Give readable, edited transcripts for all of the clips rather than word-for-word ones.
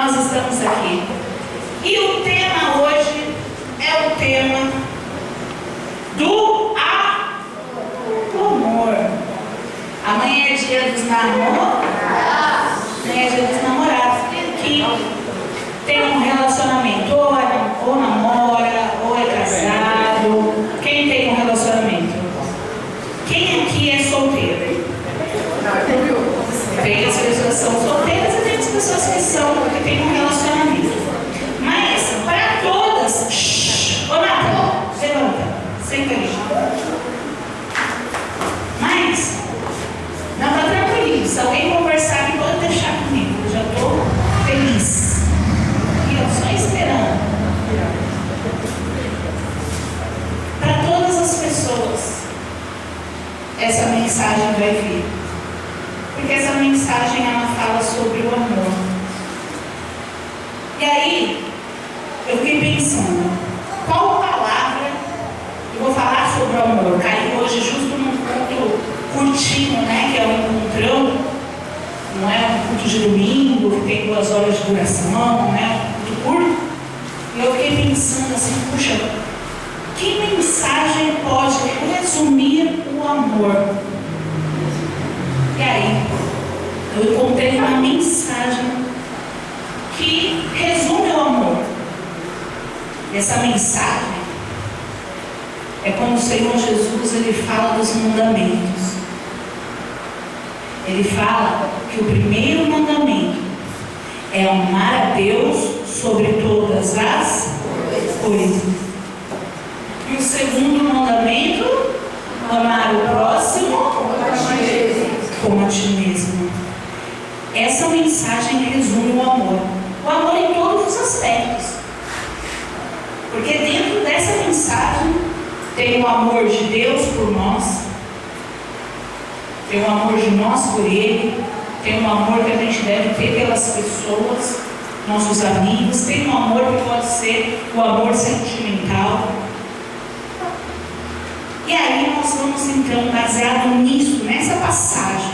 nós estamos aqui. E o tema hoje é o tema do amor. Amanhã é dia dos namorados. Amanhã é dia dos namorados. Que tem um relacionamento, ou namora, ou é casado. Quem tem um relacionamento? Quem aqui é solteiro? Tem as pessoas que são solteiras e tem as pessoas que têm um relacionamento. Mas, para todas... Ô, Nata, levanta. Senta ali. Mas, não, tá tranquilo. Se alguém conversar aqui, pode deixar comigo. Eu já estou feliz. E eu só esperando. Para todas as pessoas, essa mensagem vai vir. Porque essa mensagem, ela fala sobre o amor. E aí, eu fiquei pensando, qual palavra eu vou falar sobre o amor? Caiu hoje justo num culto curtinho, né? Que é um encontrão, não é um culto de domingo, que tem 2 horas de duração, né? Um culto curto. E eu fiquei pensando assim, puxa, que mensagem pode resumir o amor? E aí, eu encontrei uma mensagem que resume o amor. E essa mensagem é quando o Senhor Jesus ele fala dos mandamentos. Ele fala que o primeiro mandamento é amar a Deus sobre todas as coisas. E o segundo mandamento, amar o próximo como a ti mesmo. Essa mensagem resume o amor. O amor em todos os aspectos. Porque dentro dessa mensagem tem o amor de Deus por nós, tem o amor de nós por Ele, tem o amor que a gente deve ter pelas pessoas, nossos amigos, tem um amor que pode ser o amor sentimental. E aí nós vamos então, baseado nisso, nessa passagem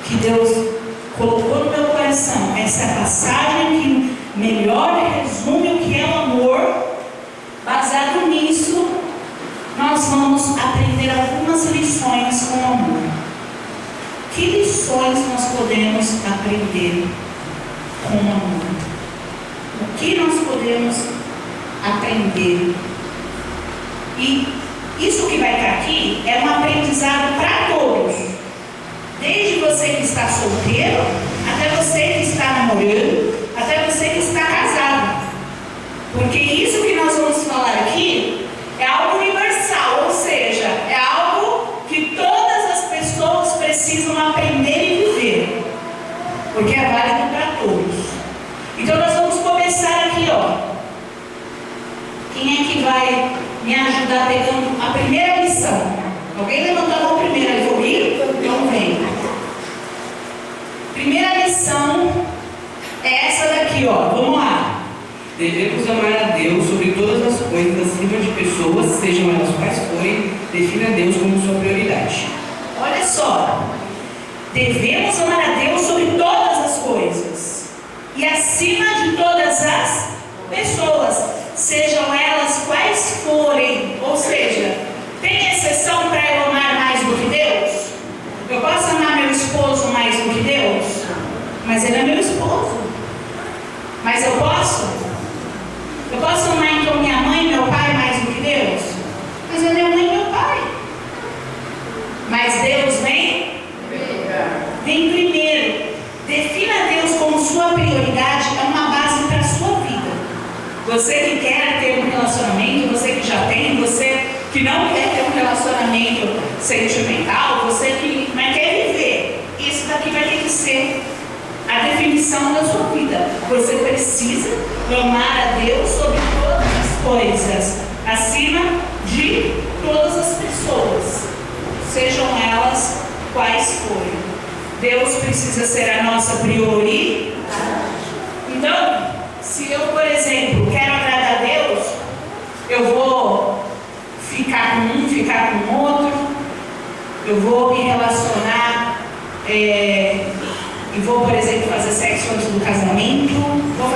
que Deus colocou no meu coração, essa passagem que melhor resume o que é o amor, baseado nisso, nós vamos aprender algumas lições com o amor. Que lições nós podemos aprender com o amor? O que nós podemos aprender? E isso que vai estar aqui é um aprendizado para todos. Desde você que está solteiro, até você que está namorando, até você que está casado. Porque isso que nós vamos falar aqui é algo universal, ou seja, é algo que todas as pessoas precisam aprender e viver. Porque é válido para todos. Então nós vamos começar aqui, ó. Quem é que vai me ajudar pegando a primeira lição? Alguém levantou a mão primeiro, ele foi ir? Então vem. Primeira lição é essa daqui, ó. Vamos lá. Devemos amar a Deus sobre todas as coisas, acima de pessoas, sejam elas quais forem. Defina Deus como sua prioridade. Olha só. Devemos amar a Deus sobre todas as coisas e acima de todas as pessoas, sejam elas quais forem. Ou seja, tem exceção para eu amar mais do que Deus? Eu posso amar meu esposo mais do que Deus? Mas ele é meu esposo. Mas eu posso? Eu posso amar então minha mãe e meu pai mais do que Deus? Mas é minha mãe e meu pai. Mas Deus vem primeiro. Defina Deus como sua prioridade, é uma base para a sua vida. Você que quer ter um relacionamento, você que já tem, você que não quer ter um relacionamento sentimental, você que mas quer viver, isso daqui vai ter que ser a definição da sua vida. Você precisa amar a Deus sobre todas as coisas, acima de todas as pessoas, sejam elas quais forem. Deus precisa ser a nossa prioridade. Então, se eu, por exemplo, quero agradar a Deus, eu vou ficar com um, ficar com outro, eu vou me relacionar e vou, por exemplo, fazer sexo antes do casamento, vou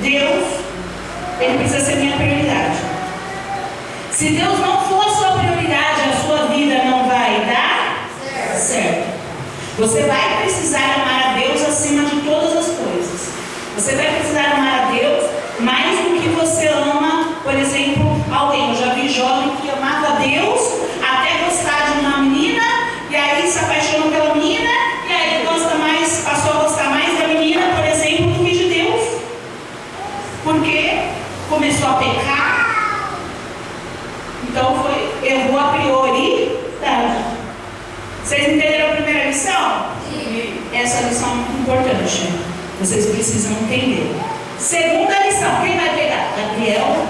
Deus, Ele precisa ser minha prioridade. Se Deus não for a sua prioridade, a sua vida não vai dar certo. Você vai precisar amar a Deus acima de todas as coisas. Você vai precisar amar a Deus mais do que você ama, por exemplo, alguém. Eu já vi jovem que amava a Deus até gostar de uma menina, e aí se apaixonou pela menina, e aí gosta mais, passou a gostar mais da menina, por exemplo, do que de Deus. Porque começou a pecar. Então errou a prioridade. Vocês entenderam a primeira lição? Sim. Essa lição é muito importante. Vocês precisam entender. Segunda lição, quem vai pegar? Gabriel.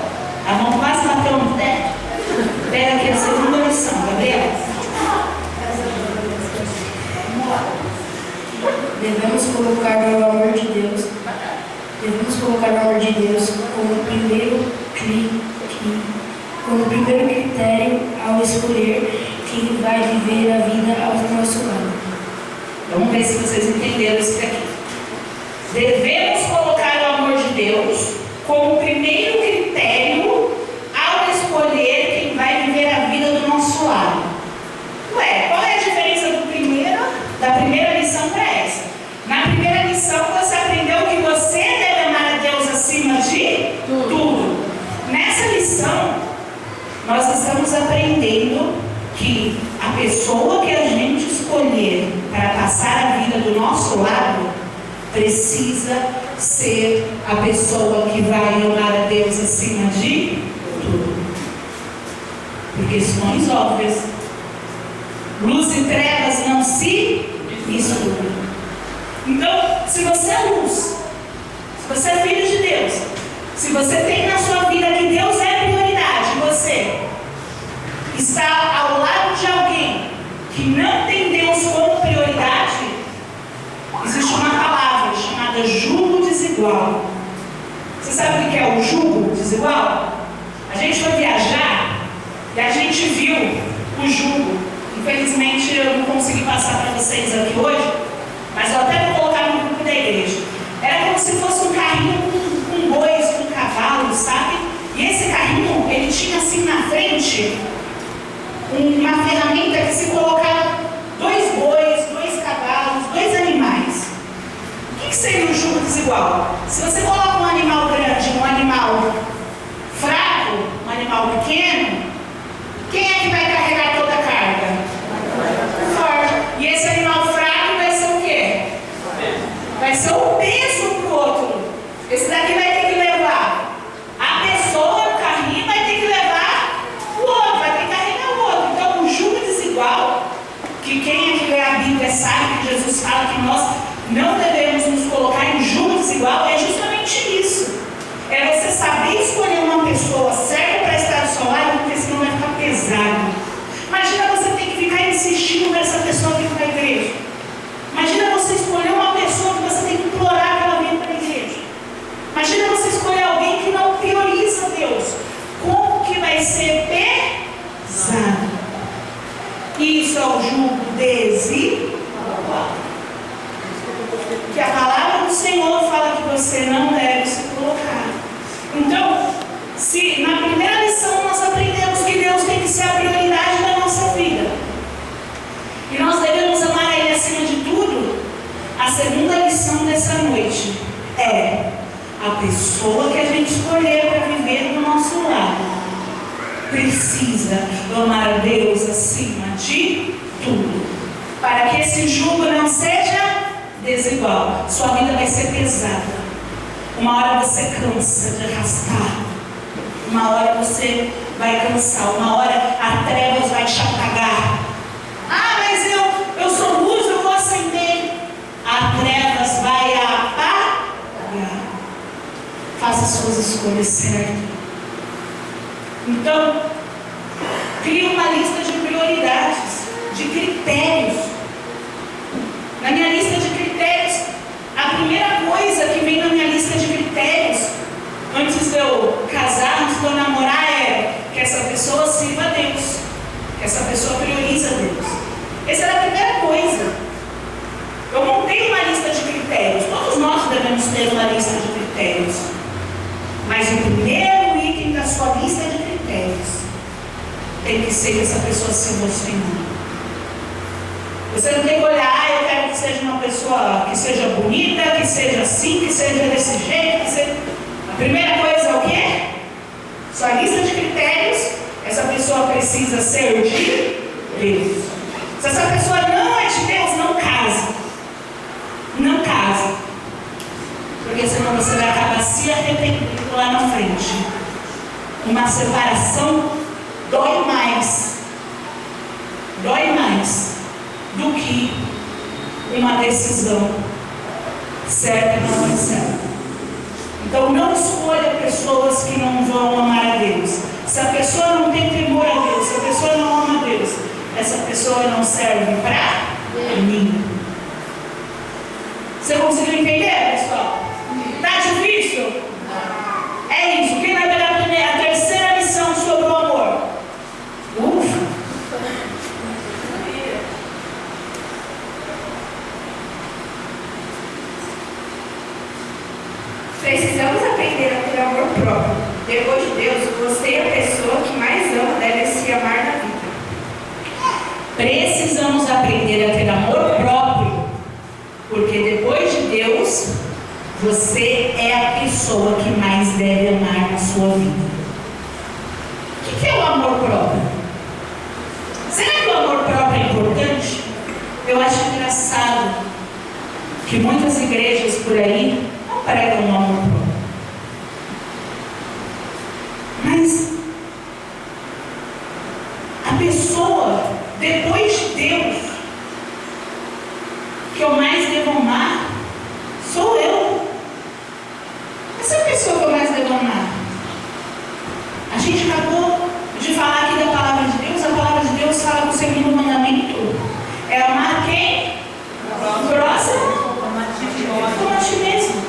A mão quase bateu no teto. Pega aqui a segunda lição, Gabriel. Devemos colocar o amor de Deus. Devemos colocar o amor de Deus como primeiro critério ao escolher quem vai viver a vida ao nosso lado. Vamos ver se vocês entenderam isso aqui. Devemos colocar o amor de Deus como primeiro critério ao escolher quem vai viver a vida do nosso lado. Ué, qual é a diferença da primeira lição para essa? Na primeira lição você aprendeu que você deve amar a Deus acima de tudo. Nessa lição, nós estamos aprendendo que a pessoa que a gente escolher para passar a vida do nosso lado precisa ser a pessoa que vai amar a Deus acima de tudo. Porque questões óbvias. Luz e trevas não se misturam. Então, se você é luz, se você é filho de Deus, se você tem na sua vida que Deus é prioridade, você está ao lado de alguém que não tem Deus como prioridade, existe uma palavra chamada jugo desigual. Você sabe o que é o jugo desigual? A gente foi viajar e a gente viu o jugo. Infelizmente eu não consegui passar para vocês aqui hoje, mas eu até vou colocar no grupo da igreja. Era como se fosse um carrinho com bois, com cavalos, sabe? E esse carrinho, ele tinha assim na frente uma ferramenta que se colocava 2 bois, 2 cavalos, 2 animais. O que seria o jugo desigual? Se você coloca um animal grande, um animal fraco, um animal pequeno, quem é que vai carregar toda a carga? Forte. E esse animal fraco vai ser o quê? Vai ser o peso pro outro. Esse daqui vai ter que levar a pessoa, o carrinho, vai ter que levar o outro, vai ter que carregar o outro. Então, o jugo desigual, que quem é que lê a Bíblia sabe que Jesus fala que nós não devemos nos colocar em jugo desigual, é justamente isso. É você saber escolher uma pessoa certa para estar ao seu lado, porque senão vai ficar pesado. Imagina você ter que ficar insistindo nessa pessoa vir para a igreja. Imagina você escolher uma pessoa que você tem que implorar que ela venha para a igreja. Imagina você escolher alguém que não prioriza Deus. Como que vai ser pesado? Isso é o jugo desigual. Que a palavra do Senhor fala que você não deve se colocar. Então, se na primeira lição nós aprendemos que Deus tem que ser a prioridade da nossa vida, e nós devemos amar Ele acima de tudo, a segunda lição dessa noite é: a pessoa que a gente escolher para viver do nosso lado precisa amar a Deus acima de tudo, para que esse jugo não seja desigual. Sua vida vai ser pesada. Uma hora você cansa de arrastar, uma hora você vai cansar, uma hora a trevas vai te apagar. Ah, mas eu sou luz, eu vou acender. A trevas vai apagar. Faça suas escolhas certas. Então, crie uma lista de prioridades, de critérios. Na minha lista de critérios, a primeira coisa que vem na minha lista de critérios, antes de eu casar, antes de eu namorar, é que essa pessoa sirva a Deus, que essa pessoa prioriza a Deus. Essa era a primeira coisa. Eu montei uma lista de critérios. Todos nós devemos ter uma lista de critérios. Mas o primeiro item da sua lista de critérios tem que ser que essa pessoa se emocionar. Você não tem que olhar, eu quero que seja uma pessoa que seja bonita, que seja assim, que seja desse jeito, que seja... A primeira coisa é o quê? Sua lista de critérios, essa pessoa precisa ser de Deus. Se essa pessoa não é de Deus, não case. Não case. Porque senão você vai acabar se arrependendo lá na frente. Uma separação dói mais do que uma decisão certa e não certa. Então não escolha pessoas que não vão amar a Deus. Se a pessoa não tem temor a Deus, se a pessoa não ama a Deus, essa pessoa não serve para mim. Você conseguiu entender, pessoal? Tá difícil? É isso. Quem vai pegar a terceira lição sobre o amor? Ufa! Precisamos aprender a ter amor próprio. Depois de Deus, você é a pessoa que mais ama deve se amar na vida. Precisamos aprender a ter amor próprio, porque depois de Deus, você é a pessoa que mais deve amar na sua vida. O que é o amor próprio? Será que o amor próprio é importante? Eu acho engraçado que muitas igrejas por aí não pregam o amor próprio. Mas a pessoa, depois de Deus, que eu mais devo amar, sou eu. Essa é a pessoa que eu mais devo amar. A gente acabou de falar aqui da palavra de Deus. A palavra de Deus fala que o segundo mandamento é amar quem? O próximo como a ti mesmo.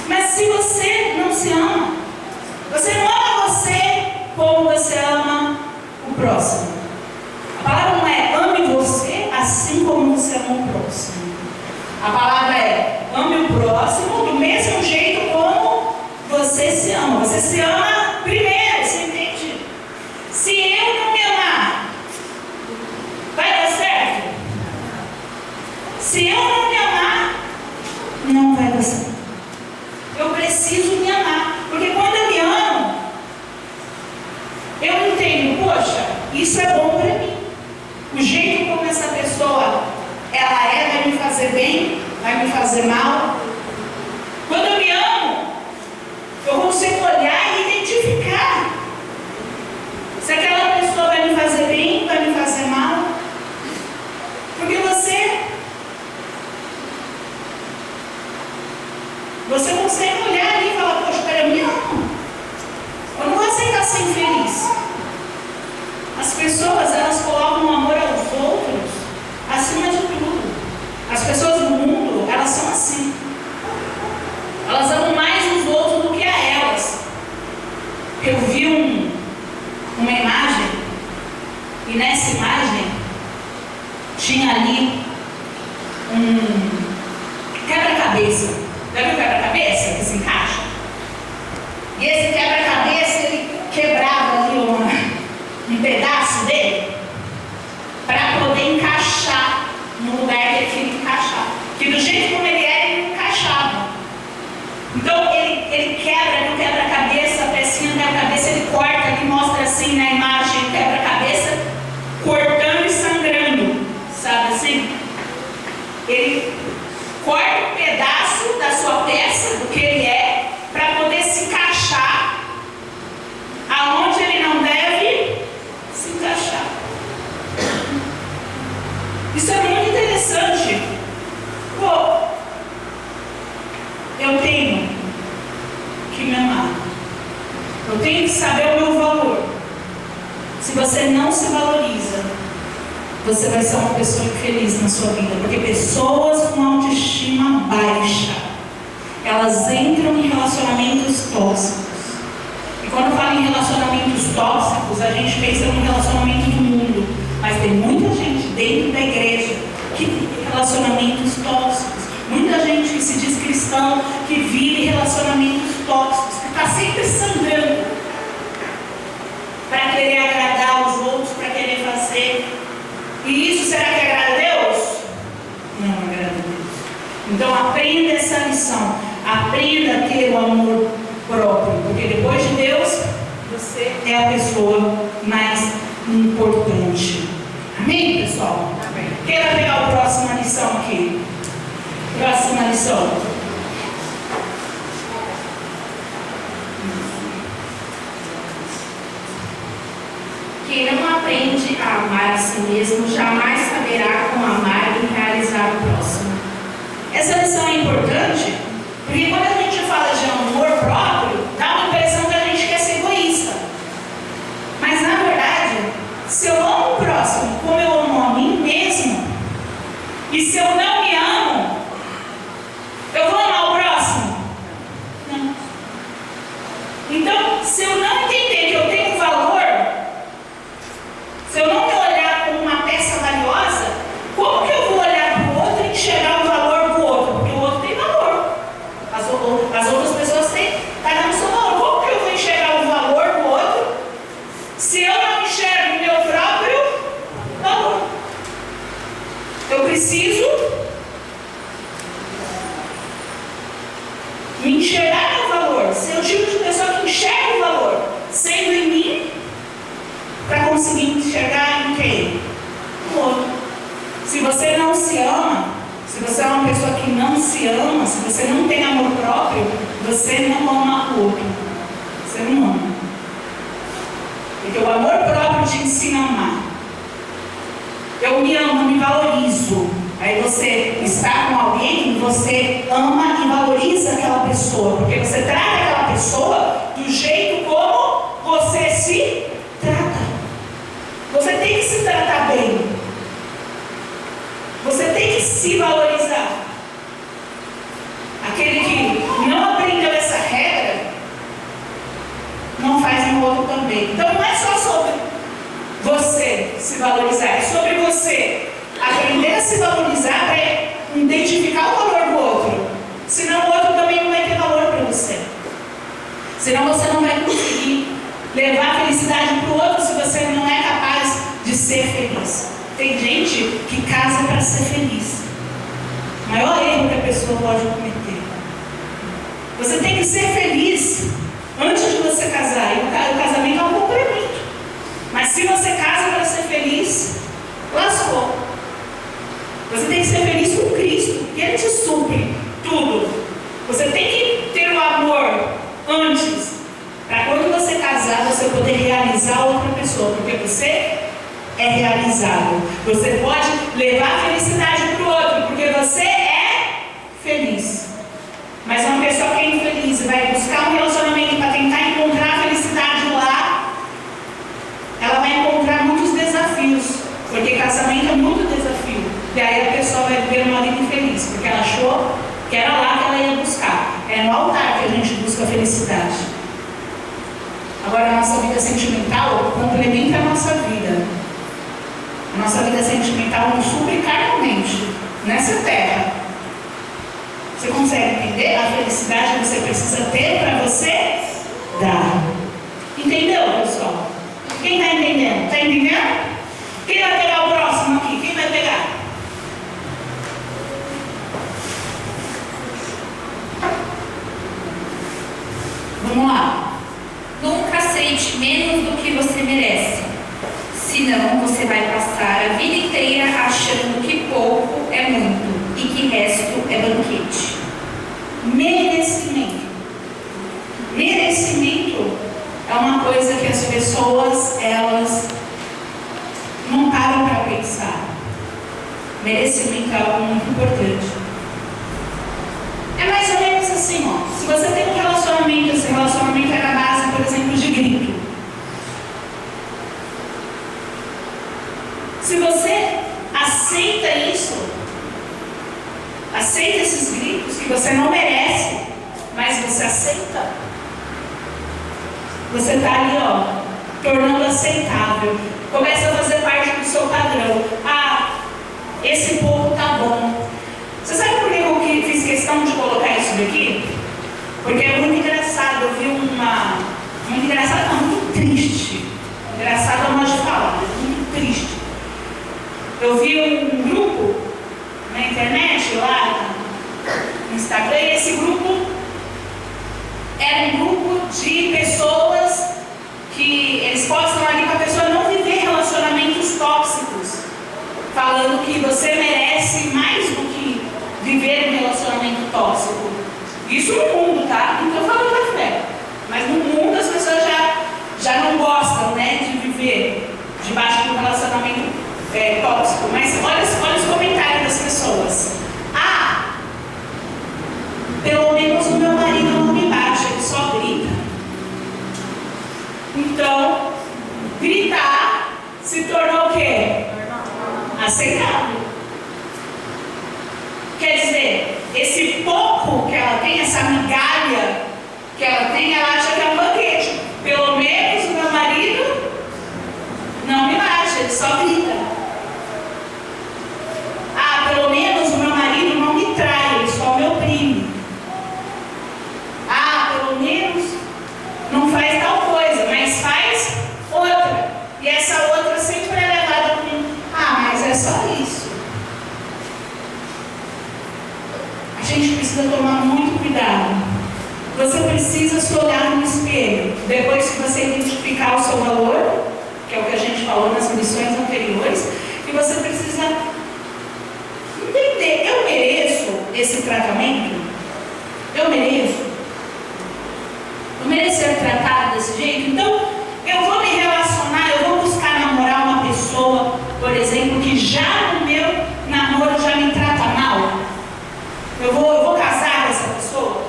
Mas se você não se ama, você não ama você como você ama o próximo. A palavra não é ame você assim como você ama o próximo. A palavra é ame o próximo do mesmo jeito como você se ama. Você se ama primeiro, você entende? Se eu não me amar, vai dar certo? Se eu não me amar, não vai dar certo. Eu preciso me amar. Porque quando eu me amo, eu entendo, poxa, isso é bom para mim. O jeito como essa pessoa ela vai me fazer bem, vai me fazer mal. Quando eu me amo, eu consigo olhar e identificar se aquela pessoa vai me fazer bem, vai me fazer mal. Porque você consegue olhar ali e falar, poxa, eu me amo. Eu não vou aceitar ser infeliz. As pessoas, elas colocam o amor aos outros acima de tudo. As pessoas do mundo, elas são assim. Elas amam mais os outros do que a elas. Eu vi uma imagem, e nessa imagem tinha ali um quebra-cabeça. Já viu o quebra-cabeça que se encaixa? E esse quebra-cabeça, ele quebrava ali um pedaço dele para poder encaixar no lugar que ele tinha que encaixar. Que do jeito como ele era, ele não encaixava. Então ele quebra no quebra-cabeça, a pecinha do quebra-cabeça, ele corta ali, mostra assim na imagem o quebra-cabeça cortando e sangrando, sabe assim? Ele corta um pedaço da sua peça, do que ele é, para poder se encaixar aonde ele não deve se encaixar. Isso é muito interessante. Pô, eu tenho que me amar. Eu tenho que saber o meu valor. Se você não se valoriza, você vai ser uma pessoa infeliz na sua vida. Porque pessoas com autoestima baixa, elas entram em relacionamentos tóxicos. E quando eu falo em relacionamentos tóxicos, a gente pensa no relacionamento do mundo. Mas tem muita gente dentro da igreja que vive relacionamentos tóxicos. Muita gente que se diz cristão que vive relacionamentos tóxicos. sempre sangrando para querer agradar os outros, para querer fazer. E isso será que agrada a Deus? Não agrada a Deus. Então aprenda essa lição. Aprenda a ter o amor próprio, porque depois de Deus, você é a pessoa mais importante. Amém, pessoal? Amém. Quem vai pegar a próxima lição aqui? Próxima lição. Quem não aprende a amar a si mesmo jamais saberá como amar e realizar o próximo. Essa lição é importante, porque quando a gente fala de amor próprio, dá uma impressão que a gente quer ser egoísta. Mas na verdade, se eu amo o próximo como eu amo a mim mesmo, e se eu não me amo, eu vou amar o próximo? Não. Então, se eu não entender que eu tenho valor, se eu não me olhar como uma peça valiosa, como que eu vou olhar para o outro e enxergar o valor do outro? Porque o outro tem valor. As outras pessoas têm, cada um seu valor. Como que eu vou enxergar o valor do outro se eu não enxergo o meu próprio valor? Eu preciso me enxergar meu valor, ser o tipo de pessoa que enxerga o valor, sendo em mim, para conseguir enxergar em quem? No outro. Se você não se ama, se você é uma pessoa que não se ama, se você não tem amor próprio, você não ama o outro. Você não ama. Porque o amor próprio te ensina a amar. Eu me amo, me valorizo. Aí você está com alguém, você ama e valoriza aquela pessoa, porque você trata aquela pessoa do jeito como você se trata. Você tem que se tratar bem. Você tem que se valorizar. Aquele que não aprendeu essa regra, não faz no outro também. Então não é só sobre você se valorizar, é sobre você aprender a se valorizar para identificar o valor do outro. Senão o outro também não vai ter valor para você. Senão você não vai conseguir levar a felicidade para o outro se você não é capaz de ser feliz. Tem gente que casa para ser feliz. O maior erro que a pessoa pode cometer. Você tem que ser feliz antes de você casar. E o casamento é um complemento. Mas se você casa para ser feliz, lascou. Você tem que ser feliz com Cristo, e Ele te supre tudo. Você tem que ter o amor antes, para quando você casar, você poder realizar outra pessoa, porque você é realizável. Você pode levar a felicidade para o outro, porque você é feliz. Mas uma pessoa que é infeliz e vai buscar um relacionamento para tentar encontrar a felicidade lá, ela vai encontrar muitos desafios, porque casamento é muito desafio. E aí a pessoa vai viver uma vida infeliz, porque ela achou que era lá que ela ia buscar. É no altar que a gente busca a felicidade. Agora a nossa vida sentimental complementa a nossa vida. A nossa vida sentimental nos supre carnalmente, nessa terra. Você consegue entender? A felicidade que você precisa ter para você dar. Entendeu, pessoal? Quem está entendendo? Está entendendo? Quem vai pegar o próximo aqui? Quem vai pegar? Vamos lá. Nunca aceite menos do que você merece. Senão você vai passar a vida inteira achando que pouco é muito e que resto é banquete. Merecimento. Merecimento é uma coisa que as pessoas, elas não param para pensar. Merecimento é algo muito importante. É mais ou menos assim, ó. Se você tem um relacionamento, esse relacionamento é na base, por exemplo, de grito. Se você aceita isso, aceita esses gritos que você não merece, mas você aceita, você está ali, ó, tornando aceitável. Começa a fazer parte do seu padrão. Ah, esse pouco tá bom. Você sabe por que eu fiz questão de colocar isso daqui? Porque é muito engraçado eu vi uma muito engraçada, não, muito triste. Engraçada não de falar, mas muito triste. Eu vi um grupo na internet, lá no Instagram, e esse grupo era um grupo de pessoas que eles postam ali para a pessoa não viver relacionamentos tóxicos, falando que você merece mais do que viver um relacionamento tóxico. Isso no mundo, tá? Não estou falando da fé, mas no mundo as pessoas já não gostam, né, de viver debaixo de um relacionamento tóxico. Mas olha os comentários das pessoas. Ah, pelo menos o meu marido não me bate, ele só grita. Então, gritar se tornou o quê? Aceitável. Quer dizer, esse pouco que ela tem, essa migalha que ela tem, ela acha que é um banquete. Pelo menos o meu marido não me bate, ele só grita. Ah, pelo menos o meu marido não me trai, ele só me oprime. Ah, pelo menos não faz tal coisa, mas faz outra. E essa outra sempre é levada com: ah, mas é só isso. A gente precisa tomar muito cuidado. Você precisa se olhar no espelho. Depois que você identificar o seu valor, que é o que a gente falou nas lições anteriores, e você precisa entender: eu mereço esse tratamento? Eu mereço? Eu mereço ser tratada desse jeito? Então, eu vou me relacionar, eu vou buscar namorar uma pessoa, por exemplo, que já no meu namoro já me trata mal? Eu vou casar com essa pessoa?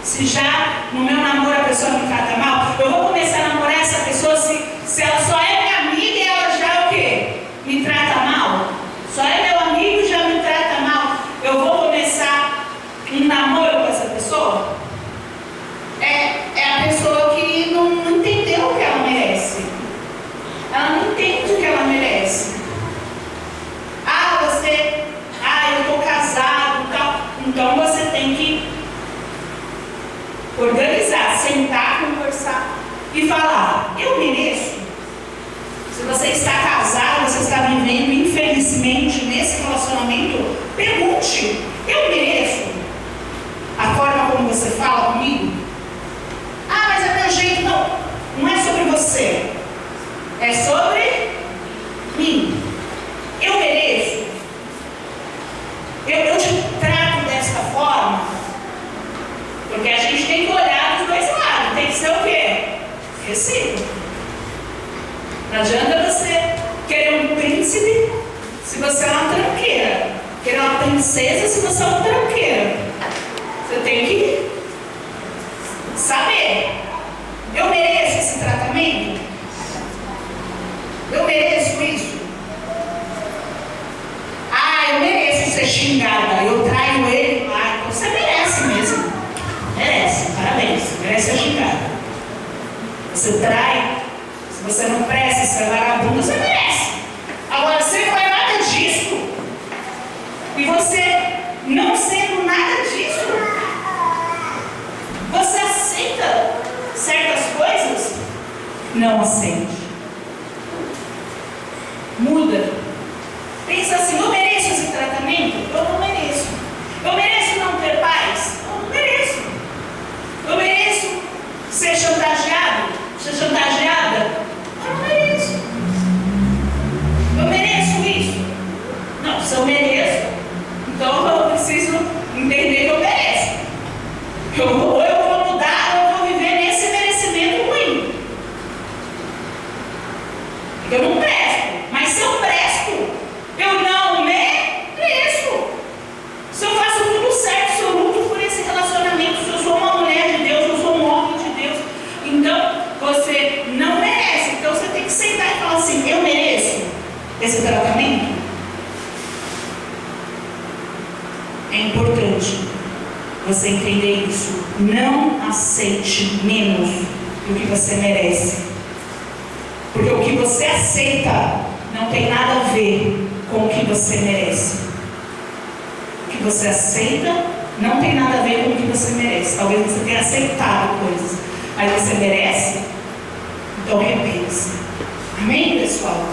Se já no meu namoro a pessoa me trata mal, eu vou começar a namorar essa pessoa se ela só é minha amiga e ela já o quê? Me trata mal? Só é meu amigo e já me trata mal. Eu vou começar um namoro com essa pessoa? É a pessoa que não entendeu o que ela merece. Ela não entende o que ela merece. Eu estou casado e tal. Então você tem que organizar, sentar, conversar e falar: eu mereço? Se você está casado, você está vivendo infelizmente nesse relacionamento, pergunte: eu mereço a forma como você fala comigo? Ah, mas é meu jeito. Não é sobre você, é sobre mim. Eu mereço? Eu te trato dessa forma? Porque a gente tem que olhar dos dois lados. Tem que ser o quê? Recíproco. Não adianta você querer um príncipe se você é uma tranqueira, querer uma princesa se você é uma tranqueira. Você tem que saber: eu mereço esse tratamento? Eu mereço isso? Ah, eu mereço ser xingada, eu traio ele. Ah, então você merece mesmo. Merece, parabéns, merece ser xingada. Você trai, se você não presta, se é vagabundo, você merece. Agora, você não é nada disso, e você não sendo nada disso, você aceita certas coisas? Não aceite. Muda. Pensa assim: eu mereço esse tratamento? Eu não mereço. Eu mereço não ter paz? Eu não mereço. Eu mereço ser chantageado? Ser chantageada? Eu não mereço. Eu mereço isso? Não, se eu mereço, então eu preciso entender que eu mereço. Eu vou mudar, ou eu vou viver nesse merecimento ruim. Eu não presto. Mas se eu presto, eu não mereço. Se eu faço tudo certo, se eu luto por esse relacionamento, se eu sou uma mulher de Deus, eu sou um homem de Deus, então você não merece. Então você tem que sentar e falar assim: eu mereço esse tratamento? É importante você entender isso. Não aceite menos do que você merece. Porque o que você aceita não tem nada a ver com o que você merece. O que você aceita não tem nada a ver com o que você merece. Talvez você tenha aceitado coisas, mas você merece, então repense. Amém, pessoal?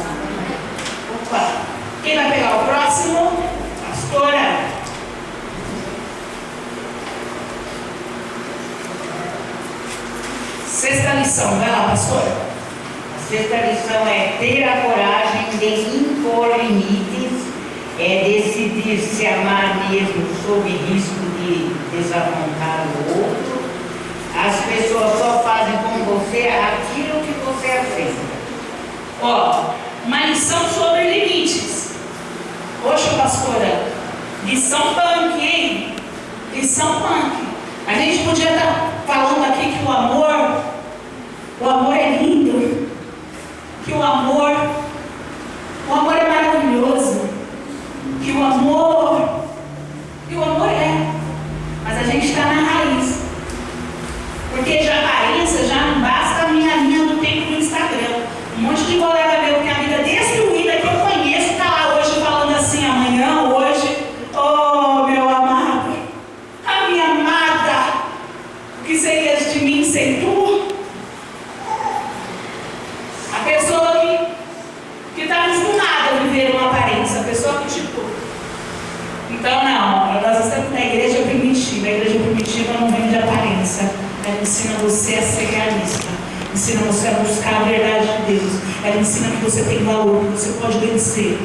Opa! Quem vai pegar o próximo? Pastora. Sexta lição, vai lá, pastora. A sexta lição é ter a coragem de impor limites, é decidir se amar mesmo sob risco de desapontar o outro. As pessoas só fazem com você aquilo que você aceita. Ó, uma lição sobre limites. Poxa, pastora, lição punk, hein? Lição punk. A gente podia estar falando aqui que o amor é lindo, que o amor é maravilhoso, que o amor é, mas a gente está na raiz, porque de aparência já não basta a minha linha do tempo no Instagram. Um monte de colega meu que tem a vida destruída, que eu conheço, está lá hoje falando assim, amanhã, hoje, oh meu amado, a minha amada, o que serias de mim sem tu? A pessoa que está acostumada a viver uma aparência, a pessoa que tipo... Então não, nós estamos na igreja primitiva. A igreja primitiva não vem de aparência. Ela ensina você a ser realista. Ensina você a buscar a verdade de Deus. Ela ensina que você tem valor, que você pode vencer.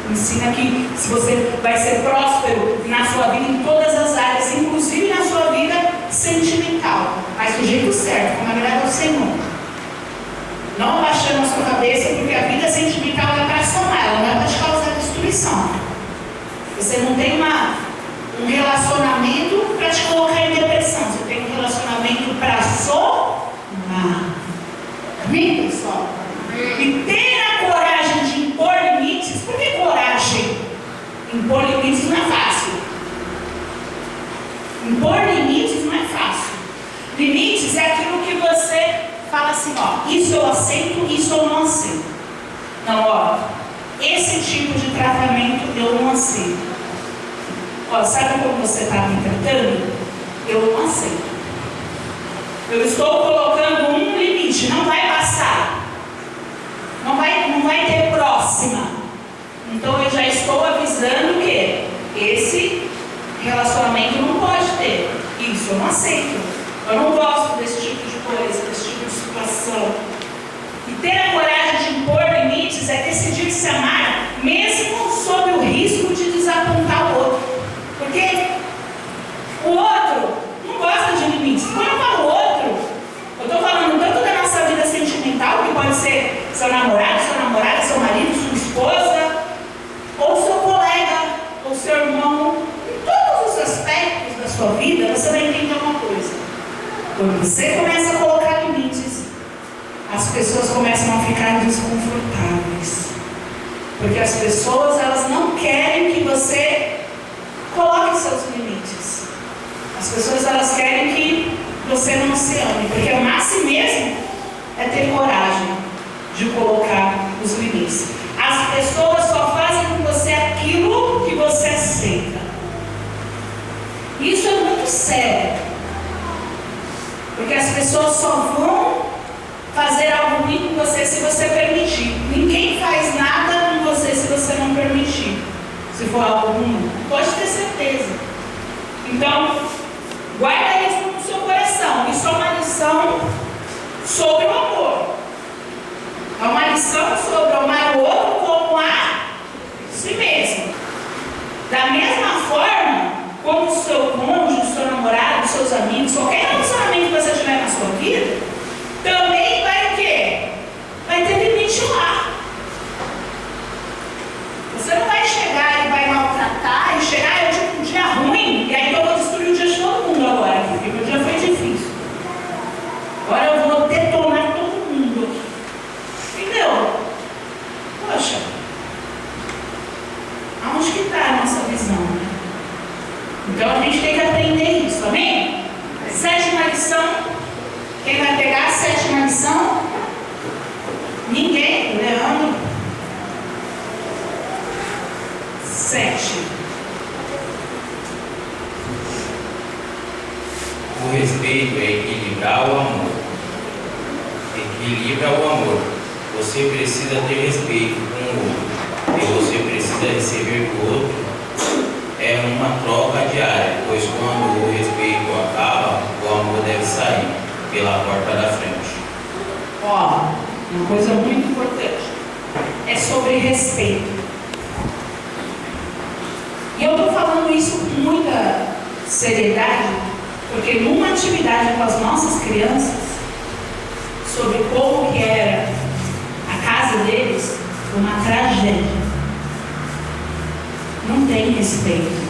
Ensina que se você vai ser próspero na sua vida em todas as áreas, inclusive na sua vida sentimental, mas do jeito certo, como agrada ao Senhor. Não abaixando a sua cabeça, porque a vida sentimental é para somar, ela não é para te causar destruição. Você não tem um relacionamento para te colocar em depressão, você tem um relacionamento para somar. Amém, pessoal? E ter a coragem de impor limites. Por que coragem? Impor limites não é fácil. Impor limites não é fácil. Limites é aquilo que você fala assim, ó, isso eu aceito, isso eu não aceito. Não, ó, esse tipo de tratamento eu não aceito. Ó, sabe como você está me tratando? Eu não aceito. Eu estou colocando um limite, não vai passar. Não vai ter próxima. Então eu já estou avisando que esse relacionamento não pode ter. Isso eu não aceito. Eu não gosto desse tipo de coisa, desse tipo de situação. E ter a coragem de impor limites é decidir se amar, mesmo sob o risco de desapontar o outro. Porque o outro não gosta de limites. Quando eu falo outro, eu estou falando tanto da nossa vida sentimental, que pode ser seu namorado, seu marido, sua esposa, ou seu colega, ou seu irmão. Em todos os aspectos da sua vida, você vai entender uma coisa. Quando você começa a colocar limites, as pessoas começam a ficar desconfortáveis. Porque as pessoas, elas não querem que você coloque seus limites. As pessoas, elas querem que você não se ame. Porque amar a si mesmo é ter coragem de colocar os limites. As pessoas só fazem com você aquilo que você aceita. Isso é muito sério. Porque as pessoas só vão fazer algo ruim com você se você permitir. Ninguém faz nada com você se você não permitir. Se for algo ruim, pode ter certeza. Então, guarda isso no seu coração. Isso é uma lição sobre o amor. É uma lição sobre amar o outro como a si mesmo. Da mesma forma, como o seu cônjuge, o seu namorado, os seus amigos, qualquer relacionamento que você tiver na sua vida, também vai o quê? Vai ter limite lá. Você não vai chegar e vai maltratar e chegar, eu tive um dia ruim, e aí eu vou destruir o dia de todo mundo agora aqui. equilibrar o amor. Equilibra o amor. Você precisa ter respeito com o outro. E você precisa receber do outro. É uma troca diária, pois quando o respeito acaba, o amor deve sair pela porta da frente. Ó, uma coisa muito importante. É sobre respeito. E eu estou falando isso com muita seriedade, porque numa atividade com as nossas crianças, sobre como que era a casa deles, uma tragédia. Não tem respeito.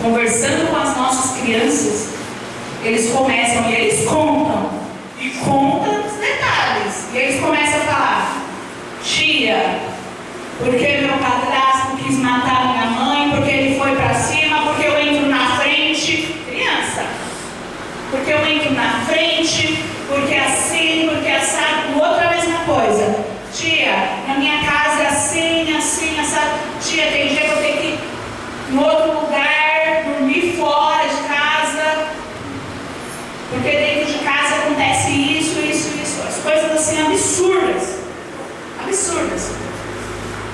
Conversando com as nossas crianças, eles começam e eles contam. E contam os detalhes. E eles começam a falar: tia, porque meu padrasto quis matar minha mãe, porque ele foi para cima, porque eu entro na frente. Criança. Porque eu entro na frente, porque assim, porque assado. Outra mesma coisa. Tia, na minha casa é assim, assim, assado. Tia, tem dia que eu tenho que ir em outro lugar, dormir fora de casa, porque dentro de casa acontece isso, isso, isso. As coisas assim absurdas. Absurdas.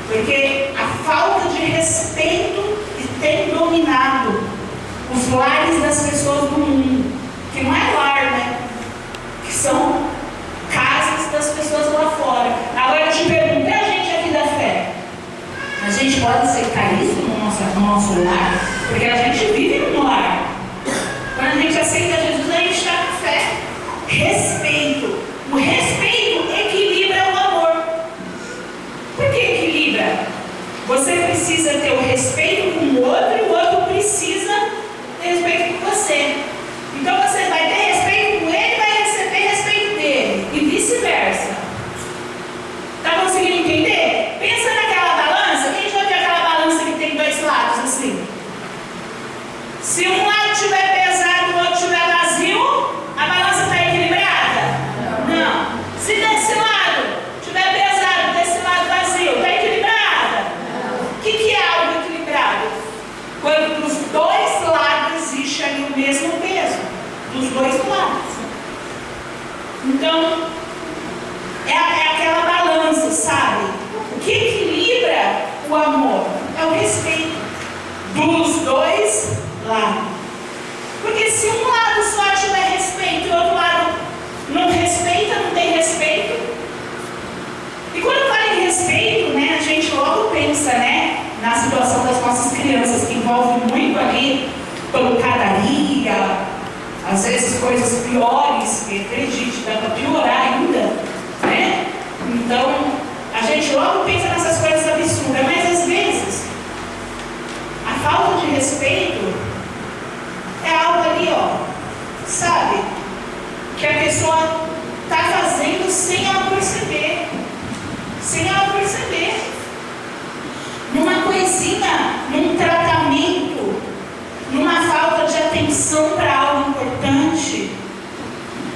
Porque a falta de respeito que tem dominado os lares das pessoas do mundo, que não é lar, né? Que são casas das pessoas lá fora. Agora eu te pergunto, é a gente aqui da fé? A gente pode aceitar isso no nosso lar? Porque a gente vive no lar. Quando a gente aceita Jesus, a gente está na fé. Respeito. O respeito equilibra o amor. Por que equilibra? Você precisa ter o respeito com o outro e o outro precisa ter respeito com você. Então você vai ter respeito com ele e vai receber respeito dele. E vice-versa. Está conseguindo entender? Pensa naquela balança. Quem já viu aquela balança que tem dois lados assim? Se um lado estiver pesado e o outro estiver vazio, a balança está equilibrada? Não. Se desse lado estiver pesado, desse lado vazio, está equilibrada? O que é algo equilibrado? Quando dos dois lados existe ali o mesmo peso. Dos dois lados. Então, é aquela balança, sabe? O que equilibra o amor é o respeito dos dois lados. Porque se um lado só tiver respeito e o outro lado não respeita, não tem respeito. E quando eu falo em respeito, né, a gente logo pensa, né, na situação das nossas crianças, que envolve muito ali pancadaria, às vezes coisas piores, que acredite, dá para piorar ainda, né? Então, a gente logo pensa nessas coisas absurdas, mas às vezes a falta de respeito é algo ali, ó, sabe? Que a pessoa está fazendo sem ela perceber. Sem ela perceber. Numa coisinha, num tratamento, numa falta de atenção para algo importante,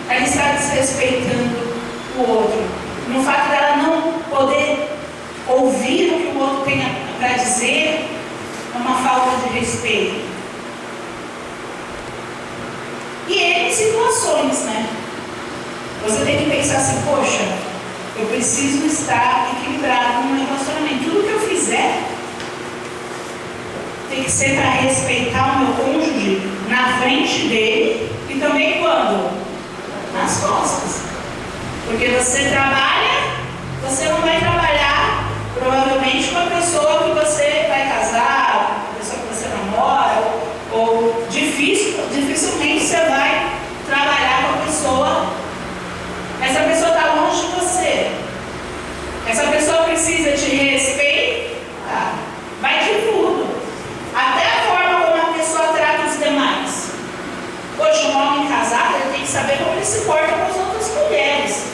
ela está desrespeitando o outro. No fato dela não poder ouvir o que o outro tem para dizer, é uma falta de respeito. E em situações, né? Você tem que pensar assim, poxa, eu preciso estar equilibrado no meu relacionamento. Tudo que eu fizer tem que ser para respeitar o meu cônjuge na frente dele e também quando? Nas costas. Porque você trabalha, você não vai trabalhar provavelmente com a pessoa que você vai casar, a pessoa que você namora, ou dificilmente você vai trabalhar com a pessoa. Essa pessoa está longe de você. Essa pessoa precisa te respeitar. Vai de tudo. Até a forma como a pessoa trata os demais. Poxa, um homem casado, ele tem que saber como ele se porta com as outras mulheres.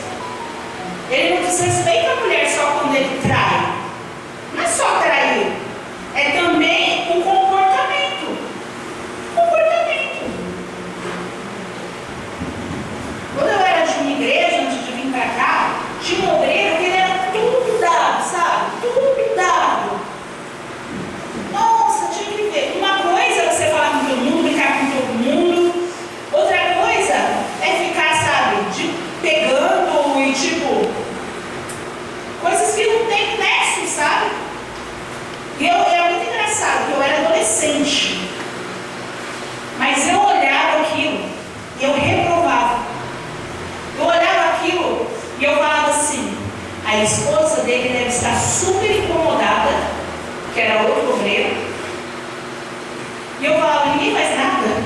Ele não desrespeita a mulher só esposa dele deve estar super incomodada, que era outro obreiro. E eu falava, ninguém faz nada.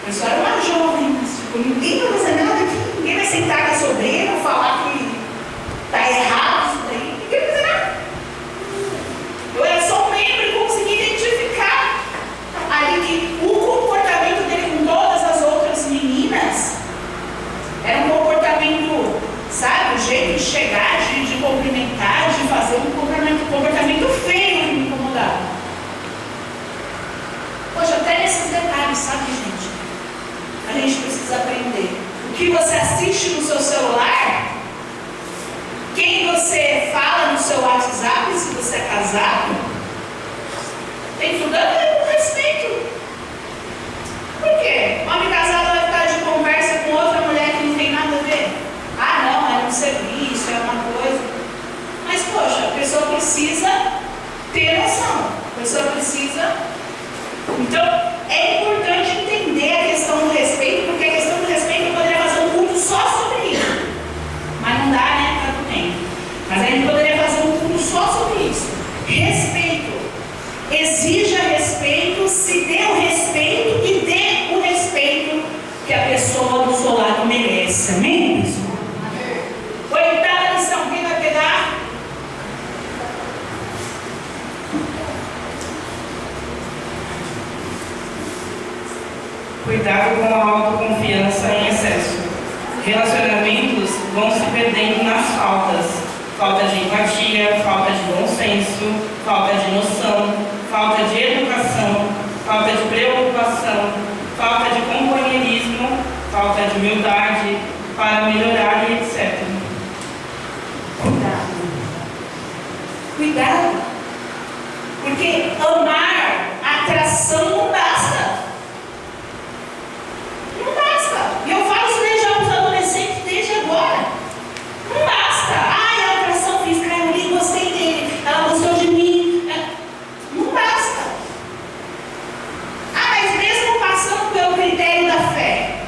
Eu só era uma jovem, tipo, ninguém vai fazer nada aqui, ninguém vai sentar com essa obreira, falar que está errado isso daí, ninguém vai fazer nada. Eu era só um membro e consegui identificar ali que o comportamento dele com todas as outras meninas era um comportamento, sabe, o jeito de chegar, de cumprimentar, de fazer um comportamento feio que me incomodava. Poxa, até nesses detalhes, sabe, gente? A gente precisa aprender. O que você assiste no seu celular, quem você fala no seu WhatsApp, se você é casado, tem tudo a ver com respeito. Por quê? Um homem casado vai ficar de conversa com outra mulher que não tem nada a ver. Ah, não, é um serviço, é uma coisa. Mas, poxa, a pessoa precisa ter noção. A pessoa precisa. Então, é importante entender a questão do respeito, porque a questão do respeito eu poderia fazer um culto só sobre isso. Mas não dá, né? Tanto tempo. Mas a gente poderia fazer um culto só sobre isso. Respeito. Exija respeito, se dê o respeito e dê o respeito que a pessoa do seu lado merece. Amém, pessoal? Oitava lição, quem vai pegar? Cuidado com a autoconfiança em excesso. Relacionamentos vão se perdendo nas faltas. Falta de empatia, falta de bom senso, falta de noção, falta de educação, falta de preocupação, falta de companheirismo, falta de humildade para melhorar e etc. Cuidado. Cuidado. Porque amar, atração não basta. Não basta. E eu falo isso desde já para os adolescentes, desde agora. Não basta. Ai, a atração física, eu li, gostei dele, ela gostou de mim. Não basta. Ah, mas mesmo passando pelo critério da fé,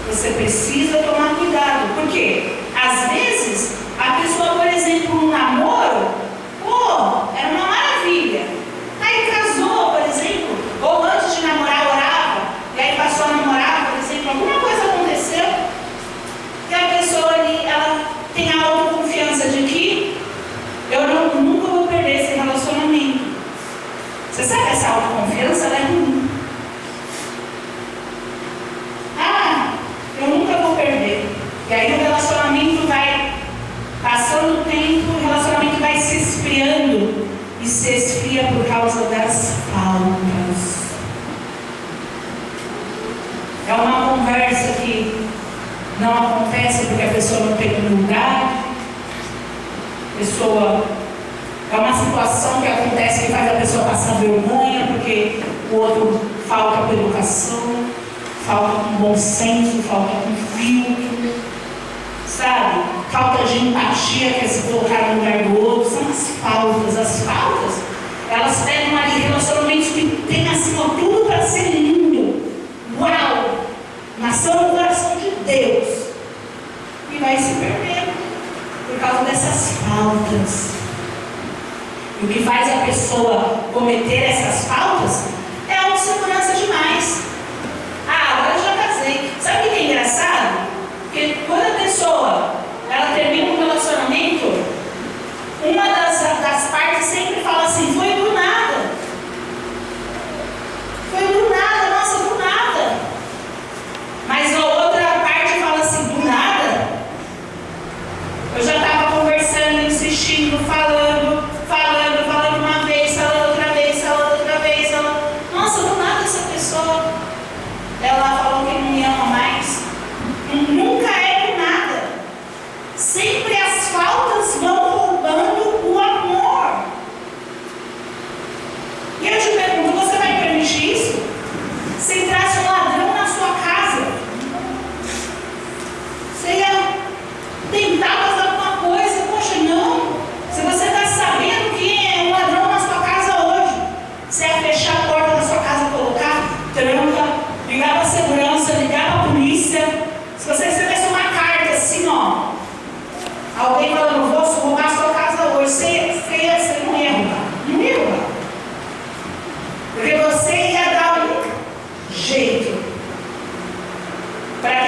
você precisa tomar cuidado. Por quê? Às vezes, a pessoa, por exemplo, no namoro, era uma maravilha. Aí casou, por exemplo, ou antes de namorar orava, e aí passou a namorar, por exemplo, alguma coisa aconteceu, e a pessoa ali, ela tem a autoconfiança de que eu nunca vou perder esse relacionamento. Você sabe, essa autoconfiança, ela é ruim. Ah, eu nunca vou perder. E aí o relacionamento vai passando o tempo, o relacionamento vai se esfriando e se esfria por causa das faltas. É uma conversa que não acontece porque a pessoa não tem lugar. É uma situação que acontece que faz a pessoa passar vergonha porque o outro falta com educação, falta com bom senso, falta com filtro, sabe? Falta de empatia, que é se colocar no lugar do outro. São as faltas. As faltas, elas pegam ali relacionamentos que tem assim, ó, tudo para ser lindo. Uau! Nasceu no coração de Deus. E vai se perdendo por causa dessas faltas. E o que faz a pessoa cometer essas faltas é a autossegurança demais. Ah, agora eu já casei. Sabe o que é engraçado? Porque quando a pessoa ela termina um relacionamento, uma das partes sempre fala assim, foi do nada. Foi do nada, nossa, do nada. Mas a outra parte fala assim, do nada. Eu já estava conversando, insistindo, falando uma vez, falando outra vez,